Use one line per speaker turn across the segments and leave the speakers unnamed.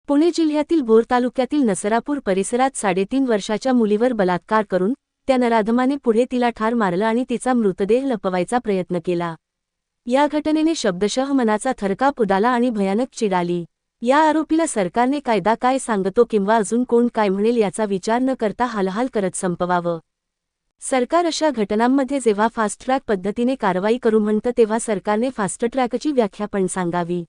पुणे जिल्ह्यातील भोर तालुक्यातील नसरापूर परिसरात 3.5 वर्षाच्या मुलीवर बलात्कार करून त्या नराधमाने पुढे तिला ठार मारलं आणि तिचा मृतदेह लपवायचा प्रयत्न केला। या घटनेने शब्दशः मनाचा थरकाप उडाला आणि भयानक चीड आली। या आरोपीला सरकारने कायदा काय सांगतो किंवा अजून कोण काय म्हणेल याचा विचार न करता हालहाल करत संपवावं। सरकार अशा घटनांमध्ये जेव्हा फास्ट ट्रॅक पद्धतीने कारवाई करू म्हणतं तेव्हा सरकारने फास्ट ट्रॅकची व्याख्या पण सांगावी।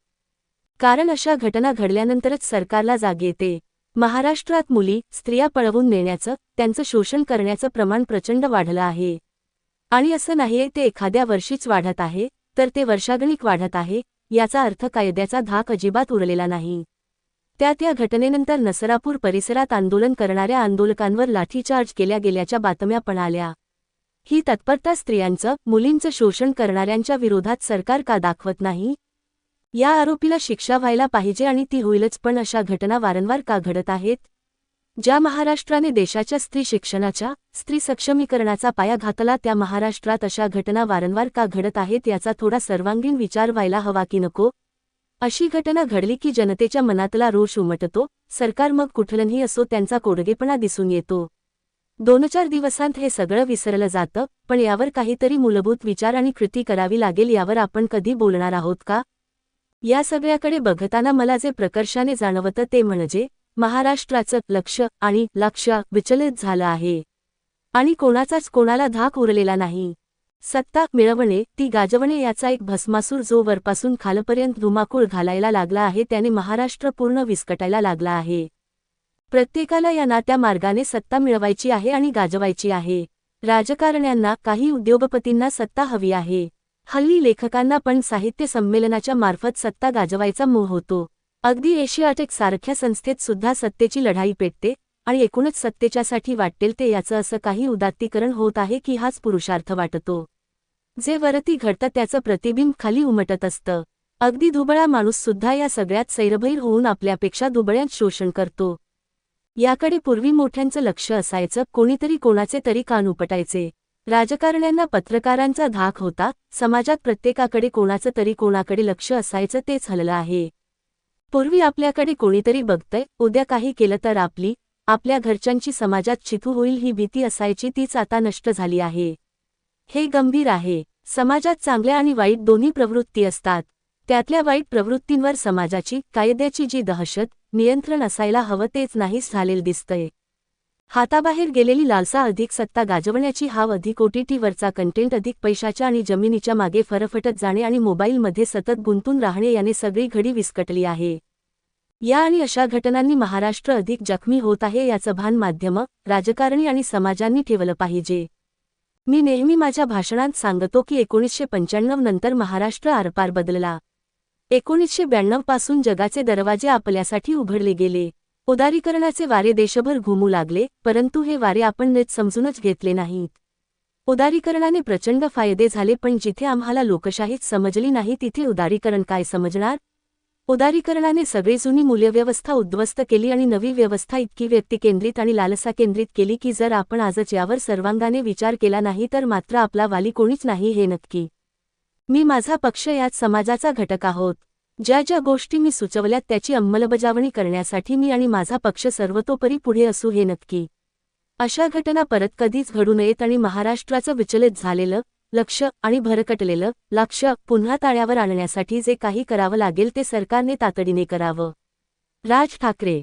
कारण अशा घटना घडल्यानंतरच सरकारला जाग येते। महाराष्ट्रात मुली, स्त्रिया पळवून नेण्याचं, त्यांचं शोषण करण्याचं प्रमाण प्रचंड वाढलं आहे। आणि असं नाहीये ते एखाद्या वर्षीच वाढत आहे, तर ते वर्षागणिक वाढत आहे। याचा अर्थ कायद्याचा धाक अजिबात उरलेला नाही। त्यात या घटनेनंतर नसरापूर परिसरात आंदोलन करणाऱ्या आंदोलकांवर लाठीचार्ज केल्या गेल्याच्या बातम्या पण आल्या। ही तत्परता स्त्रियांचं, मुलींचं शोषण करणाऱ्यांच्या विरोधात सरकार का दाखवत नाही? या आरोपीला शिक्षा व्हायला पाहिजे आणि ती होईलच, पण अशा घटना वारंवार का घडत आहेत? ज्या महाराष्ट्राने देशाच्या स्त्री शिक्षणाच्या, स्त्री सक्षमीकरणाचा पाया घातला त्या महाराष्ट्रात अशा घटना वारंवार का घडत आहेत याचा थोडा सर्वांगीण विचार व्हायला हवा की नको? अशी घटना घडली की जनतेच्या मनातला रोष उमटतो, सरकार मग कुठलंही असो त्यांचा कोडगेपणा दिसून येतो। 2-4 दिवसांत हे सगळं विसरलं जातं, पण यावर काहीतरी मूलभूत विचार आणि कृती करावी लागेल। यावर आपण कधी बोलणार आहोत का? या सगळ्याकडे बघताना मला जे प्रकर्षाने जाणवतं ते म्हणजे महाराष्ट्राचं लक्ष आणि लक्ष विचलित झालं आहे आणि कोणाचाच कोणाला धाक उरलेला नाही। सत्ता मिळवणे, ती गाजवणे याचा एक भस्मासूर जो वरपासून खालपर्यंत धुमाकूळ घालायला लागला आहे त्याने महाराष्ट्र पूर्ण विस्कटायला लागला आहे। प्रत्येकाला या ना त्या मार्गाने सत्ता मिळवायची आहे आणि गाजवायची आहे। राजकारण्यांना, काही उद्योगपतींना सत्ता हवी आहे। हल्ली लेखकांना पण साहित्य संमेलनाच्या मार्फत सत्ता गाजवायचा मोह होतो। अगदी एशियाटेक सारख्या संस्थेत सुद्धा सत्तेची लढाई पेटते आणि एकूणच सत्तेच्यासाठी वाटेल ते याचं असं काही उदात्तीकरण होत आहे की हाच पुरुषार्थ वाटतो। जे वरती घडतं त्याचं प्रतिबिंब खाली उमटत असतं। अगदी दुबळा माणूस सुद्धा या सगळ्यात सैरभैर होऊन आपल्यापेक्षा दुबळ्यांचं शोषण करतो। याकडे पूर्वी मोठ्यांचं लक्ष असायचं, कोणीतरी कोणाचे तरी कान उपटायचे। राजकारण्यांना पत्रकारांचा धाक होता, समाजात प्रत्येकाकडे कोणाचं तरी कोणाकडे लक्ष असायचं, तेच हललं आहे। पूर्वी आपल्याकडे कोणीतरी बघतंय, उद्या काही केलं तर आपल्या घरच्यांची समाजात चिथू होईल ही भीती असायची, तीच आता नष्ट झाली आहे। हे गंभीर आहे। समाजात चांगल्या आणि वाईट दोन्ही प्रवृत्ती असतात। त्यातल्या वाईट प्रवृत्तींवर समाजाची, कायद्याची जी दहशत, नियंत्रण असायला हवं तेच नाहीच झालेलं दिसतंय। हाताबाहेर गेलेली लालसा, अधिक सत्ता गाजवण्याची हाव, अधिक OTTवरचा कंटेंट, अधिक पैशाच्या आणि जमिनीच्या मागे फरफटत जाणे आणि मोबाईलमध्ये सतत गुंतून राहणे याने सगळी घडी विस्कटली आहे। या आणि अशा घटनांनी महाराष्ट्र अधिक जखमी होत आहे याचं भान माध्यमं, राजकारणी आणि समाजांनी ठेवलं पाहिजे। मी नेहमी माझ्या भाषणात सांगतो की 1995 नंतर महाराष्ट्र आरपार बदलला। 1992 पासून जगाचे दरवाजे आपल्यासाठी उघडले गेले। उदारीकरणाचे वारे देशभर घुमू लागले, परंतु हे वारे आपण नीट समजूनच घेतले नाहीत। उदारीकरणाने प्रचंड फायदे झाले, पण जिथे आम्हाला लोकशाहीच समजली नाही तिथे उदारीकरण काय समजणार? उदारीकरणाने सगळी जुनी मूल्यव्यवस्था उद्ध्वस्त केली आणि नवी व्यवस्था इतकी व्यक्तिकेंद्रित आणि लालसा केंद्रित केली की जर आपण आजच यावर सर्वांगाने विचार केला नाही तर मात्र आपला वाली कोणीच नाही हे नक्की। मी, माझा पक्ष यात समाजाचा घटक आहोत। ज्या ज्या गोष्टी मी सुचवल्यात त्याची अंमलबजावणी करण्यासाठी मी आणि माझा पक्ष सर्वतोपरी पुढे असू हे नक्की। अशा घटना परत कधीच घडू नयेत आणि महाराष्ट्राचं विचलित झालेलं लक्ष आणि भरकटलेलं लक्ष पुन्हा ताळ्यावर आणण्यासाठी जे काही करावं लागेल ते सरकारने तातडीने करावं। राज ठाकरे।